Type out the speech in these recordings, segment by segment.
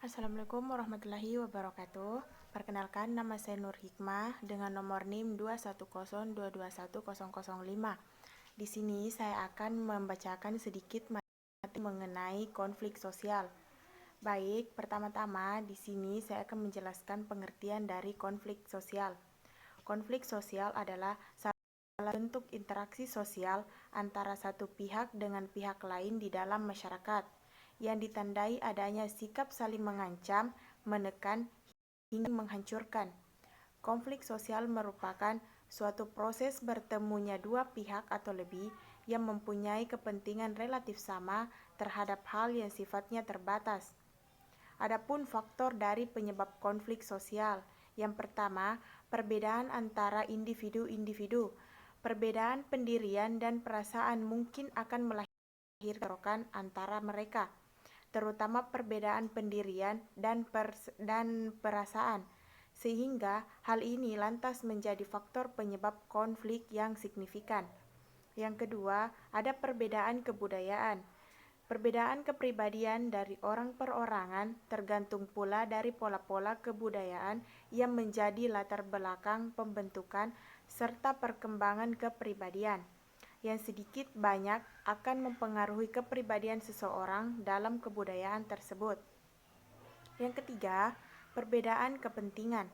Assalamualaikum warahmatullahi wabarakatuh. Perkenalkan, nama saya Nur Hikmah dengan nomor NIM 210221005. Di sini saya akan membacakan sedikit materi mengenai konflik sosial. Baik, pertama-tama di sini saya akan menjelaskan pengertian dari konflik sosial. Konflik sosial adalah salah bentuk interaksi sosial antara satu pihak dengan pihak lain di dalam masyarakat, yang ditandai adanya sikap saling mengancam, menekan, hingga menghancurkan. Konflik sosial merupakan suatu proses bertemunya dua pihak atau lebih yang mempunyai kepentingan relatif sama terhadap hal yang sifatnya terbatas. Adapun faktor dari penyebab konflik sosial, yang pertama, perbedaan antara individu-individu. Perbedaan pendirian dan perasaan mungkin akan melahirkan antara mereka, terutama perbedaan pendirian dan perasaan, sehingga hal ini lantas menjadi faktor penyebab konflik yang signifikan. Yang kedua, ada perbedaan kebudayaan. Perbedaan kepribadian dari orang perorangan tergantung pula dari pola-pola kebudayaan yang menjadi latar belakang pembentukan serta perkembangan kepribadian, yang sedikit banyak akan mempengaruhi kepribadian seseorang dalam kebudayaan tersebut. Yang ketiga, perbedaan kepentingan.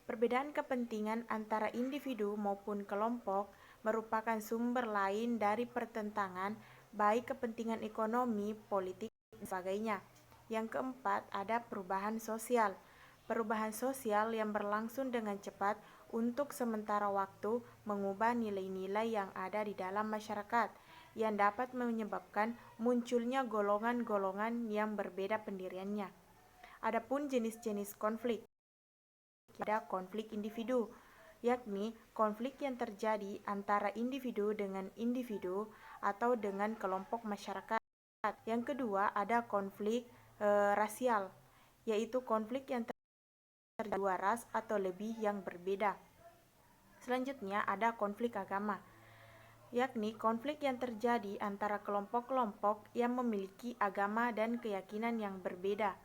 Perbedaan kepentingan antara individu maupun kelompok merupakan sumber lain dari pertentangan, baik kepentingan ekonomi, politik, dan sebagainya. Yang keempat, ada perubahan sosial. Perubahan sosial yang berlangsung dengan cepat untuk sementara waktu mengubah nilai-nilai yang ada di dalam masyarakat, yang dapat menyebabkan munculnya golongan-golongan yang berbeda pendiriannya. Adapun jenis-jenis konflik, ada konflik individu, yakni konflik yang terjadi antara individu dengan individu atau dengan kelompok masyarakat. Yang kedua, ada konflik rasial, yaitu konflik yang terjadi dua ras atau lebih yang berbeda. Selanjutnya, ada konflik agama, yakni konflik yang terjadi antara kelompok-kelompok yang memiliki agama dan keyakinan yang berbeda.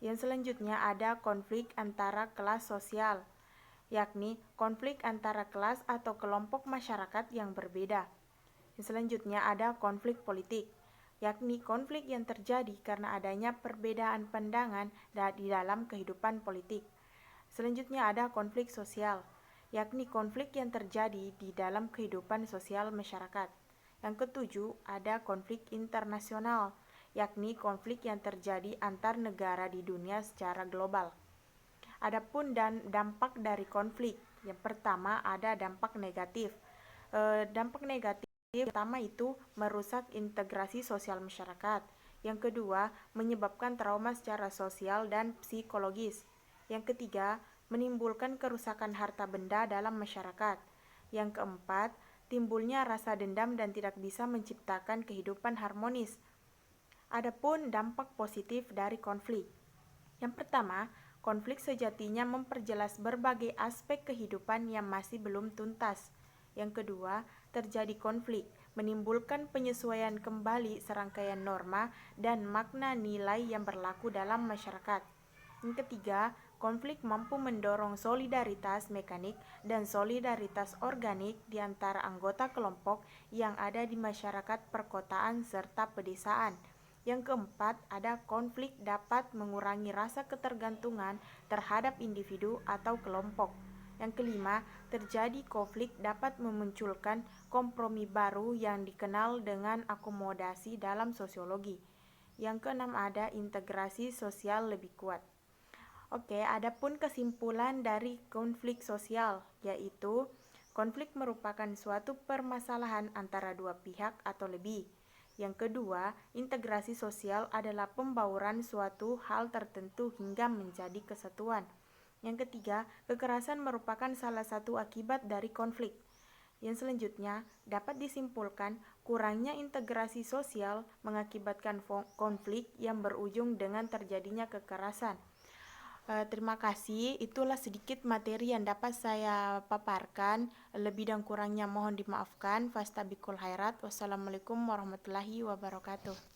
Yang selanjutnya ada konflik antara kelas sosial, yakni konflik antara kelas atau kelompok masyarakat yang berbeda. Yang selanjutnya ada konflik politik, yakni konflik yang terjadi karena adanya perbedaan pandangan di dalam kehidupan politik. Selanjutnya ada konflik sosial, yakni konflik yang terjadi di dalam kehidupan sosial masyarakat. Yang ketujuh, ada konflik internasional, yakni konflik yang terjadi antar negara di dunia secara global. Adapun dampak dari konflik, yang pertama ada dampak negatif. Dampak negatif pertama itu merusak integrasi sosial masyarakat. Yang kedua, menyebabkan trauma secara sosial dan psikologis. Yang ketiga, menimbulkan kerusakan harta benda dalam masyarakat. Yang keempat, timbulnya rasa dendam dan tidak bisa menciptakan kehidupan harmonis. Adapun dampak positif dari konflik. Yang pertama, konflik sejatinya memperjelas berbagai aspek kehidupan yang masih belum tuntas. Yang kedua, terjadi konflik menimbulkan penyesuaian kembali serangkaian norma dan makna nilai yang berlaku dalam masyarakat. Yang ketiga, konflik mampu mendorong solidaritas mekanik dan solidaritas organik di antara anggota kelompok yang ada di masyarakat perkotaan serta pedesaan. Yang keempat, ada konflik dapat mengurangi rasa ketergantungan terhadap individu atau kelompok. Yang kelima, terjadi konflik dapat memunculkan kompromi baru yang dikenal dengan akomodasi dalam sosiologi. Yang keenam, ada integrasi sosial lebih kuat. Oke, adapun kesimpulan dari konflik sosial, yaitu konflik merupakan suatu permasalahan antara dua pihak atau lebih. Yang kedua, integrasi sosial adalah pembauran suatu hal tertentu hingga menjadi kesatuan. Yang ketiga, kekerasan merupakan salah satu akibat dari konflik. Yang selanjutnya, dapat disimpulkan kurangnya integrasi sosial mengakibatkan konflik yang berujung dengan terjadinya kekerasan. Terima kasih, itulah sedikit materi yang dapat saya paparkan. Lebih dan kurangnya mohon dimaafkan. Fastabikul khairat. Wassalamualaikum warahmatullahi wabarakatuh.